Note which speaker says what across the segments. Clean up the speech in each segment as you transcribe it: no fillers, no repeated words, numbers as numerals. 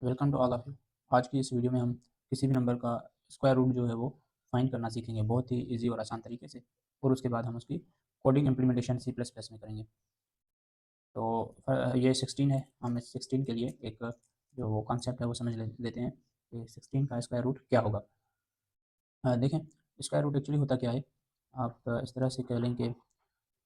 Speaker 1: Welcome to all of you. आज की इस वीडियो में हम किसी भी नंबर का स्क्वायर रूट जो है वो फाइंड करना सीखेंगे बहुत ही इजी और आसान तरीके से, और उसके बाद हम उसकी coding implementation C plus plus में करेंगे। तो ये 16 है। हम इस 16 के लिए एक जो वो कॉन्सेप्ट है वो समझ लेते हैं कि 16 का स्क्वायर रूट क्या होगा। देखें, स्क्वायर रूट एक्चुअली होता क्या है। आप इस तरह से कह लें कि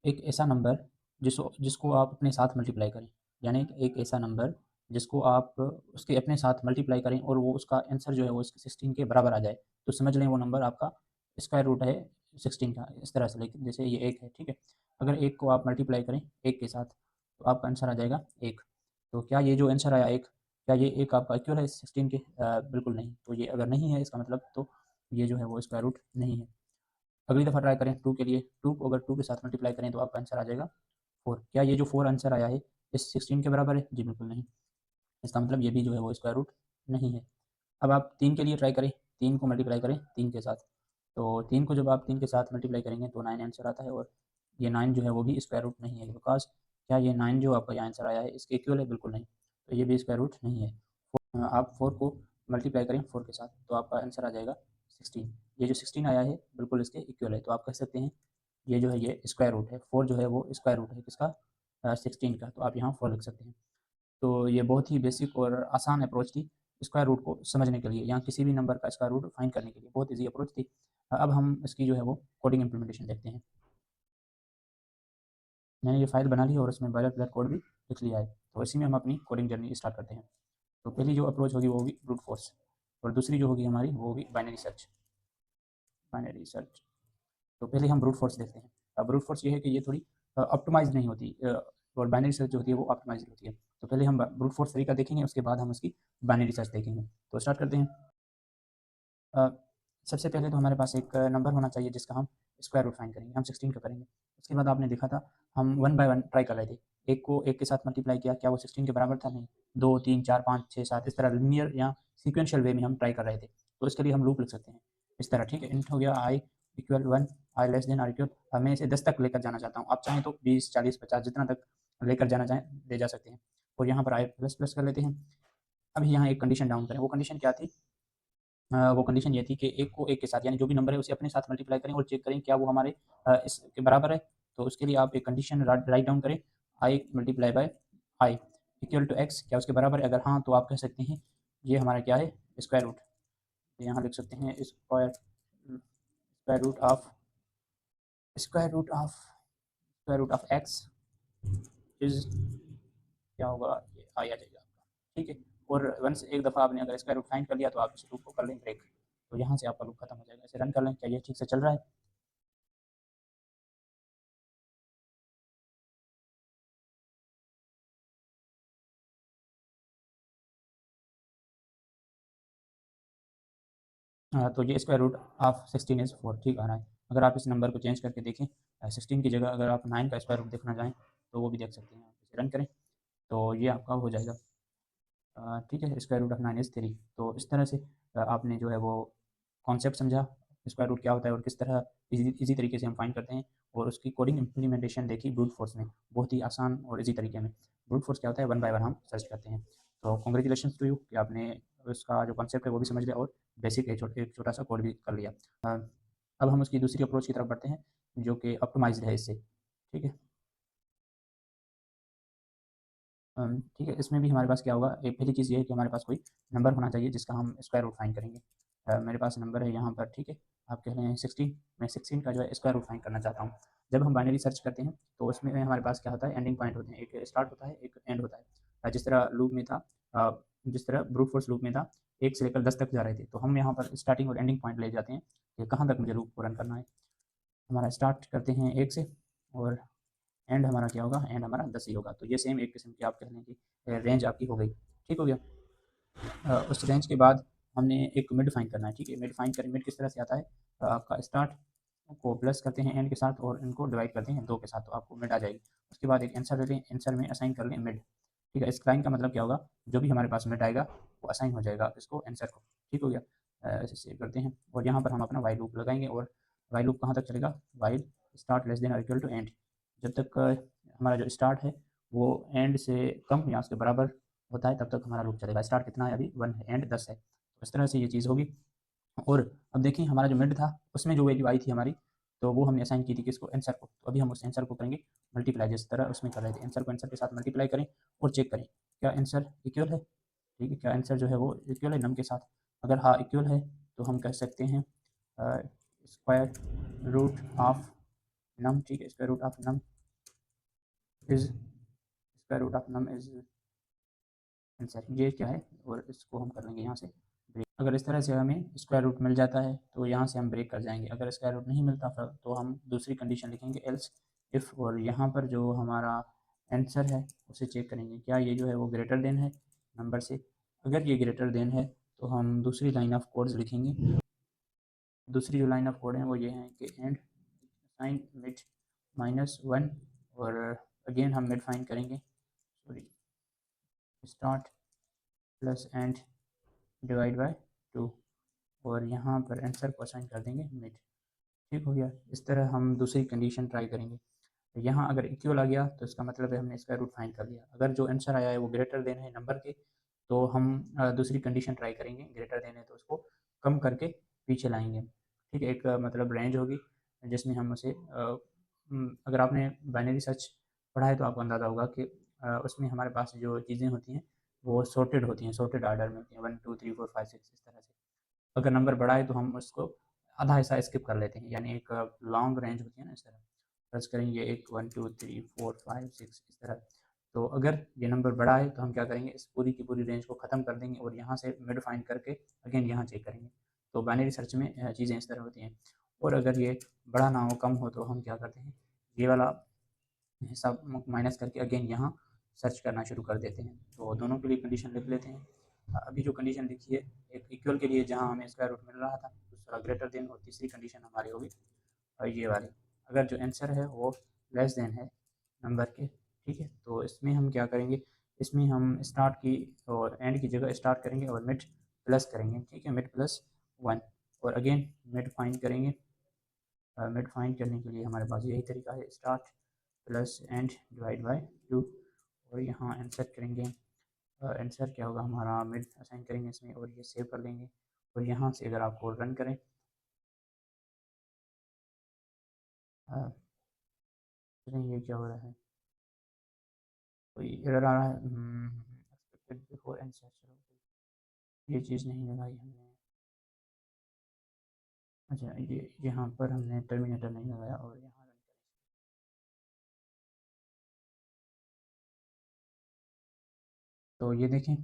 Speaker 1: एक ऐसा नंबर जिसको जिसको आप अपने साथ मल्टीप्लाई करें, यानी कि एक ऐसा नंबर जिसको आप उसके अपने साथ मल्टीप्लाई करें और वो उसका आंसर जो है वो 16 के बराबर आ जाए, तो समझ लें वो नंबर आपका स्क्वायर रूट है 16 का। इस तरह से, लेकिन जैसे ये एक है, ठीक है। अगर एक को आप मल्टीप्लाई करें एक के साथ तो आपका आंसर आ जाएगा एक। तो क्या ये जो आंसर आया एक, क्या ये एक आपका इक्वल है 16 के? बिल्कुल नहीं। तो ये अगर नहीं है, इसका मतलब तो ये जो है वो स्क्वायर रूट नहीं है। अगली दफ़ा ट्राई करें 2 के लिए। 2 को अगर 2 के साथ मल्टीप्लाई करें तो आपका आंसर आ जाएगा 4। क्या ये जो 4 आंसर आया है इस 16 के बराबर है? जी बिल्कुल नहीं। इसका मतलब ये भी जो है वो स्क्वायर रूट नहीं है। अब आप 3 के लिए ट्राई करें। 3 को मल्टीप्लाई करें 3 के साथ। तो 3 को जब आप 3 के साथ मल्टीप्लाई करेंगे तो 9 आंसर आता है, और ये 9 जो है वो भी स्क्वायर रूट नहीं है। बिकॉज़ क्या ये 9 जो आपका यहाँ आंसर आया है इसके इक्वल है? बिल्कुल नहीं। तो ये भी स्क्वायर रूट नहीं है। आप 4 को मल्टीप्लाई करें 4 के साथ तो आपका आंसर आ जाएगा 16। ये जो 16 आया है बिल्कुल इसके इक्वल है। तो आप कह सकते हैं ये जो है ये स्क्वायर रूट है। 4 जो है वो स्क्वायर रूट है किसका? 16 का। तो आप यहाँ 4 लिख सकते हैं। तो ये बहुत ही बेसिक और आसान अप्रोच थी स्क्वायर रूट को समझने के लिए, या किसी भी नंबर का स्क्वायर रूट फाइंड करने के लिए बहुत ईजी अप्रोच थी। अब हम इसकी जो है वो कोडिंग इम्प्लीमेंटेशन देखते हैं। मैंने ये फाइल बना ली और उसमें बॉयलर प्लेट कोड भी लिख लिया है। तो इसी में हम अपनी कोडिंग जर्नी स्टार्ट करते हैं। तो पहली जो अप्रोच होगी वो होगी ब्रूट फोर्स, और दूसरी जो होगी हमारी वो होगी बाइनरी सर्च। Binary search. तो पहले हम ब्रूट फोर्स देखते हैं। अब ब्रूट फोर्स ये है कि ये थोड़ी ऑप्टिमाइज़ नहीं होती, और बाइनरी सर्च जो होती है वो ऑप्टिमाइज़ होती है। तो पहले हम ब्रूट फोर्स तरीका देखेंगे, उसके बाद हम उसकी बाइनरी सर्च देखेंगे। तो स्टार्ट करते हैं। अ, सबसे पहले तो हमारे पास एक नंबर होना चाहिए जिसका हम स्क्वायर रूट फाइंड करेंगे। हम 16 का करेंगे। उसके बाद आपने देखा था हम 1 बाय 1 ट्राई कर रहे थे। एक को एक के साथ मल्टीप्लाई किया, क्या वो 16 के बराबर था? नहीं। 2, 3, 4, 5, 6, 7 इस तरह लीनियर या सीक्वेंशियल वे में हम ट्राई कर रहे थे। तो इसके लिए हम लूप लिख सकते हैं इस तरह, ठीक है। इंट हो गया I equal 1, I less than R equal, मैं इसे 10 तक लेकर जाना चाहता हूँ। आप चाहें तो 20, 40, 50 जितना तक लेकर जाना चाहें ले जा सकते हैं। और यहाँ पर आई प्लस प्लस कर लेते हैं। अभी यहाँ एक कंडीशन डाउन करें। वो कंडीशन क्या थी? वो कंडीशन ये थी कि एक को एक के साथ, यानी जो भी नंबर है उसे अपने साथ मल्टीप्लाई करें और चेक करें क्या वो हमारे इसके बराबर है। तो उसके लिए आप एक कंडीशन राइट डाउन करें, I multiply by I equal to X, क्या उसके बराबर है? अगर हाँ तो आप कह सकते हैं ये हमारा क्या है? Square root. यहाँ लिख सकते हैं square square root of square root of square root of x is क्या होगा? ये आई आ जाएगा आपका, ठीक है। और वंस एक दफ़ा आपने अगर स्क्वायर रूट फाइंड कर लिया तो आप इस लूप को कर लें ब्रेक। तो यहाँ से आपका लूप खत्म हो जाएगा। इसे रन कर लें। क्या ये ठीक से चल रहा है? तो ये स्क्वायर रूट ऑफ 16 इज़ 4 ठीक आ रहा है। अगर आप इस नंबर को चेंज करके देखें, 16 की जगह अगर आप 9 का स्क्वायर रूट देखना चाहें तो वो भी देख सकते हैं। आप इसे रन करें तो ये आपका हो जाएगा, ठीक है। Square root of 9 is 3। तो इस तरह से आपने जो है वो कॉन्सेप्ट समझा स्क्वायर रूट क्या होता है और किस तरह इजी तरीके से हम फाइंड करते हैं, और उसकी कोडिंग इम्प्लीमेंटेशन देखी ब्रूट फोर्स में बहुत ही आसान और इजी तरीके में। ब्रूट फोर्स क्या होता है? 1 बाय 1 हम सर्च करते हैं। तो कॉन्ग्रेचुलेशन टू यू कि आपने उसका जो कॉन्सेप्ट है वो भी समझ लिया और बेसिक एक छोटा सा कोड भी कर लिया। अब हम उसकी दूसरी अप्रोच की तरफ बढ़ते हैं जो कि ऑप्टिमाइज्ड है इससे, ठीक है। ठीक है, इसमें भी हमारे पास क्या होगा? एक पहली चीज़ ये है कि हमारे पास कोई नंबर होना चाहिए जिसका हम स्क्वायर रूट फाइंड करेंगे। मेरे पास नंबर है यहाँ पर, ठीक है। आप कह रहे हैं 16, मैं 16 का जो है स्क्वायर रूट फाइंड करना चाहता हूँ। जब हम बाइनरी सर्च करते हैं तो उसमें हमारे पास क्या होता है? एंडिंग पॉइंट होते हैं, एक स्टार्ट होता है एक एंड होता है। जिस तरह लूप में था, जिस तरह ब्रूट फोर्स लूप में था, 1 से लेकर 10 तक जा रहे थे, तो हम यहाँ पर स्टार्टिंग और एंडिंग पॉइंट ले जाते हैं कि कहाँ तक मुझे लूप को रन करना है। हमारा स्टार्ट करते हैं 1 से, और एंड हमारा क्या होगा? एंड हमारा 10 ही होगा। तो ये सेम एक किस्म की आप कह लें कि रेंज आपकी हो गई, ठीक हो गया। उस रेंज के बाद हमने एक मिड फाइंड करना है, ठीक है। मिड फाइंड करें, मिड किस तरह से आता है? आपका स्टार्ट को प्लस करते हैं एंड के साथ और इनको डिवाइड करते हैं 2 के साथ, तो आपको मिड आ जाएगी। उसके बाद एक आंसर लेते हैं, आंसर में असाइन कर लें मिड, ठीक है। इस लाइन का मतलब क्या होगा? जो भी हमारे पास मिड आएगा वो असाइन हो जाएगा इसको, आंसर को, ठीक हो गया। ऐसे सेव करते हैं और यहाँ पर हम अपना वाइल लूप लगाएंगे, और वाइल लूप कहाँ तक चलेगा? वाइल स्टार्ट लेस देन और इक्वल टू एंड। जब तक हमारा जो स्टार्ट है वो एंड से कम या उसके बराबर होता है तब तक हमारा लूप चलेगा। स्टार्ट कितना है अभी 1 है, एंड 10 है। तो इस तरह से ये चीज़ होगी। और अब देखिए हमारा जो मिड था उसमें जो वैल्यू आई थी हमारी, तो वो हमने असाइन की थी किसको, आंसर को। तो अभी हम उस आंसर को करेंगे मल्टीप्लाई, जिस तरह उसमें कर रहे थे, आंसर को आंसर के साथ मल्टीप्लाई करें और चेक करें क्या आंसर इक्वल है। ठीक है, क्या आंसर जो है वो इक्वल है नम के साथ। अगर हाँ इक्वल है तो हम कह सकते हैं स्क्वायर रूट ऑफ नम। ठीक है, square root of num is, square root of num is answer, ये क्या है। और इसको हम कर लेंगे यहाँ से ब्रेक। अगर इस तरह से हमें स्क्वायर रूट मिल जाता है तो यहाँ से हम ब्रेक कर जाएंगे। अगर स्क्वायर रूट नहीं मिलता फिर तो हम दूसरी कंडीशन लिखेंगे एल्स इफ़, और यहाँ पर जो हमारा आंसर है उसे चेक करेंगे क्या ये जो है वो ग्रेटर देन है नंबर से। अगर ये ग्रेटर देन है तो हम दूसरी लाइन ऑफ कोड्स लिखेंगे। दूसरी जो लाइन ऑफ कोड है वो ये है कि एंड साइन मिड -1, और अगेन हम मिड फाइंड करेंगे, sorry start plus and divide by 2, और यहाँ पर आंसर को असाइन कर देंगे मिड। ठीक हो गया। इस तरह हम दूसरी कंडीशन ट्राई करेंगे। यहाँ अगर इक्वल आ गया तो इसका मतलब है हमने स्क्वायर रूट फाइंड कर लिया। अगर जो आंसर आया है वो ग्रेटर देन है नंबर के, तो हम दूसरी कंडीशन ट्राई करेंगे। ग्रेटर देन है तो उसको कम करके पीछे लाएंगे। ठीक है, एक मतलब रेंज होगी जिसमें हम उसे अगर आपने बाइनरी सर्च पढ़ा है तो आपको अंदाज़ा होगा कि उसमें हमारे पास जो चीज़ें होती हैं वो सॉर्टेड होती हैं, सॉर्टेड आर्डर में होती हैं, 1 2 3 4 5 6 इस तरह से। अगर नंबर बड़ा है तो हम उसको आधा हिस्सा स्किप कर लेते हैं, यानी एक लॉन्ग रेंज होती है ना, इस तरह सर्च करेंगे 1 1 2 3 4 5 6 इस तरह। तो अगर ये नंबर बड़ा है तो हम क्या करेंगे, इस पूरी की पूरी रेंज को ख़त्म कर देंगे और यहाँ से मिड फाइंड करके अगेन यहाँ चेक करेंगे। तो बाइनरी सर्च में चीज़ें इस तरह होती हैं। और अगर ये बड़ा ना हो, कम हो, तो हम क्या करते हैं, ये वाला हिस्सा माइनस करके अगेन यहाँ सर्च करना शुरू कर देते हैं। तो दोनों के लिए कंडीशन लिख लेते हैं। अभी जो कंडीशन लिखी है, एक इक्वल के लिए जहाँ हमें स्क्वायर रूट मिल रहा था, दूसरा ग्रेटर देन, और तीसरी कंडीशन हमारी होगी और ये वाली, अगर जो आंसर है वो लेस देन है नंबर के। ठीक है, तो इसमें हम क्या करेंगे, इसमें हम स्टार्ट की और एंड की जगह स्टार्ट करेंगे और मिड प्लस करेंगे। ठीक है, मिड प्लस 1, और अगेन मिड फाइंड करेंगे। मिड फाइंड करने के लिए हमारे पास यही तरीका है, start plus and divide by 2, और यहाँ आंसर करेंगे। आंसर क्या होगा हमारा, मिड असाइन करेंगे इसमें और ये सेव कर लेंगे। और यहाँ से अगर आप कोड रन करें, ये क्या हो रहा है, कोई एरर आ रहा है, एक्सपेक्टेड बिफोर आंसर, ये चीज़ नहीं लगाई हमने। अच्छा, ये यहाँ पर हमने टर्मिनेटर नहीं लगाया और यहाँ रन करें। तो ये देखें,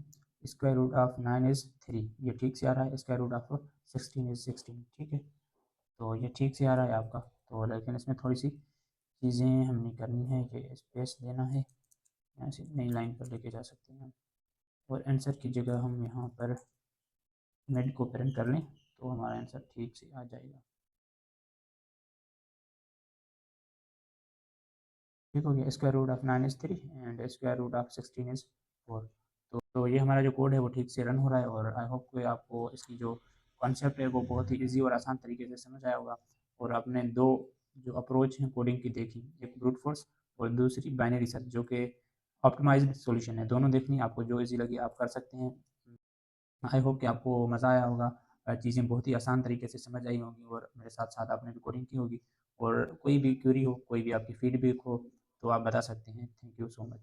Speaker 1: स्क्वायर रूट ऑफ 9 इज़ 3, ये ठीक से आ रहा है। Square root of 16 is 16। ठीक है, तो ये ठीक से आ रहा है आपका। तो लेकिन इसमें थोड़ी सी चीज़ें हमने करनी है, कि स्पेस देना है, यहाँ से नई लाइन पर लेके जा सकते हैं। और आंसर की जगह हम यहाँ पर मिड को प्रिंट कर लें तो हमारा आंसर ठीक से आ जाएगा। ठीक हो गया, square root of 9 is 3 and square root of 16 is 4। तो ये हमारा जो कोड है वो ठीक से रन हो रहा है, और आई होप कि आपको इसकी जो कॉन्सेप्ट है वो बहुत ही ईजी और आसान तरीके से समझ आया होगा। और आपने दो जो अप्रोच हैं कोडिंग की देखी, एक ब्रूट फोर्स और दूसरी बाइनरी सर्च, जो कि ऑप्टिमाइज्ड सॉल्यूशन है। दोनों देखनी, आपको जो ईजी लगी आप कर सकते हैं। आई होप कि आपको मज़ा आया होगा, चीज़ें बहुत ही आसान तरीके से समझ आई होंगी, और मेरे साथ साथ आपने भी कोडिंग की होगी। और कोई भी क्वेरी हो, कोई भी आपकी फीडबैक हो तो आप बता सकते हैं। Thank you so much.